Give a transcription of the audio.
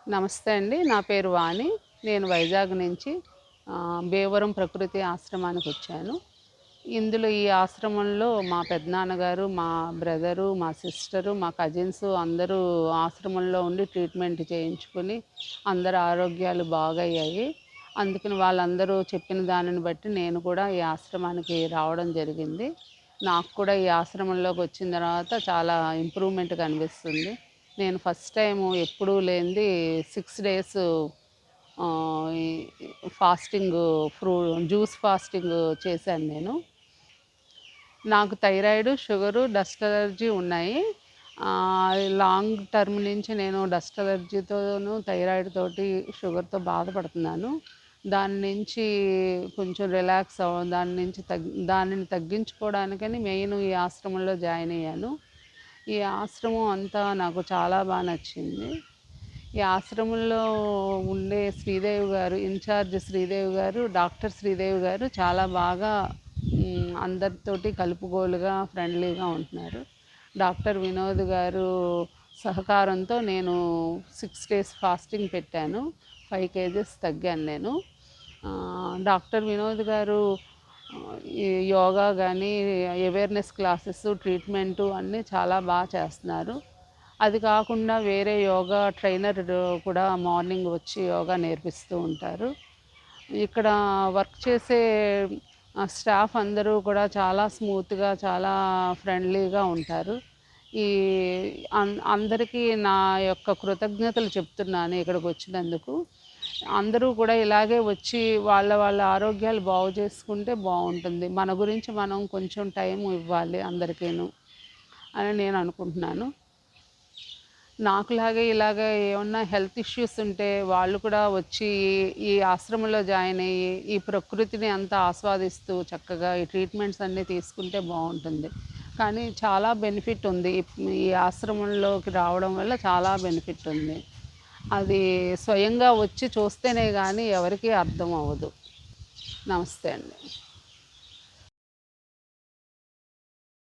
నమస్తే అండి. నా పేరు వాణి. నేను వైజాగ్ నుంచి భీమవరం ప్రకృతి ఆశ్రమానికొచ్చాను. ఇందులో ఈ ఆశ్రమంలో మా పెదనాన్నగారు, మా బ్రదరు, మా సిస్టరు, మా కజిన్స్ అందరూ ఆశ్రమంలో ఉండి ట్రీట్మెంట్ చేయించుకొని అందరి ఆరోగ్యాలు బాగయ్యాయి. అందుకని వాళ్ళందరూ చెప్పిన దానిని బట్టి నేను కూడా ఈ ఆశ్రమానికి రావడం జరిగింది. నాకు కూడా ఈ ఆశ్రమంలోకొచ్చిన తర్వాత చాలా ఇంప్రూవ్‌మెంట్ కనిపిస్తుంది. నేను ఫస్ట్ టైము ఎప్పుడూ లేనిది 6 డేస్ ఈ ఫాస్టింగు జ్యూస్ ఫాస్టింగ్ చేశాను నేను. నాకు థైరాయిడు, షుగరు, డస్ట్ అలర్జీ ఉన్నాయి. లాంగ్ టర్మ్ నుంచి నేను డస్ట్ అలర్జీతోను, థైరాయిడ్ తోటి, షుగర్‌తో బాధపడుతున్నాను. దాని నుంచి కొంచెం రిలాక్స్ దాని నుంచి దానిని తగ్గించుకోవడానికని మెయిన్ ఈ ఆశ్రమంలో జాయిన్ అయ్యాను. ఈ ఆశ్రమం అంతా నాకు చాలా నచ్చింది. ఈ ఆశ్రమంలో ఉండే శ్రీదేవి గారు, ఇన్‌చార్జ్ శ్రీదేవి గారు, డాక్టర్ శ్రీదేవి గారు చాలా బాగా అందరితోటి కలుపుగోలుగా, ఫ్రెండ్లీగా ఉంటున్నారు. డాక్టర్ వినోద్ గారు సహకారంతో నేను 6 డేస్ ఫాస్టింగ్ పెట్టాను. 5 కేజెస్ తగ్గాను నేను. డాక్టర్ వినోద్ గారు ఈ యోగా గానీ, అవేర్‌నెస్ క్లాసెస్, ట్రీట్మెంటు అన్నీ చాలా చేస్తున్నారు. అది కాకుండా వేరే యోగా ట్రైనర్ కూడా మార్నింగ్ వచ్చి యోగా నేర్పిస్తూ ఉంటారు. ఇక్కడ వర్క్ చేసే స్టాఫ్ అందరూ కూడా చాలా స్మూత్‌గా, చాలా ఫ్రెండ్లీగా ఉంటారు. ఈ అందరికీ నా యొక్క కృతజ్ఞతలు చెప్తున్నాను ఇక్కడికొచ్చినందుకు. అందరూ కూడా ఇలాగే వచ్చి వాళ్ళ వాళ్ళ ఆరోగ్యాలు బాగు చేసుకుంటే బావుంటుంది. మన గురించి మనం కొంచెం టైం ఇవ్వాలి అందరికీను అని నేను అనుకుంటున్నాను. నాకులాగే ఇలాగ ఏమన్నా హెల్త్ ఇష్యూస్ ఉంటే వాళ్ళు కూడా వచ్చి ఈ ఆశ్రమంలో జాయిన్ అయ్యి, ఈ ప్రకృతిని అంతా ఆస్వాదిస్తూ చక్కగా ఈ ట్రీట్మెంట్స్ అన్నీ తీసుకుంటే బావుంటుంది. కానీ చాలా బెనిఫిట్ ఉంది. ఈ ఆశ్రమంలోకి రావడం వల్ల చాలా బెనిఫిట్ ఉంది. అది స్వయంగా వచ్చి చూస్తేనే గానీ ఎవరికీ అర్థం అవ్వదు. నమస్తే అండి.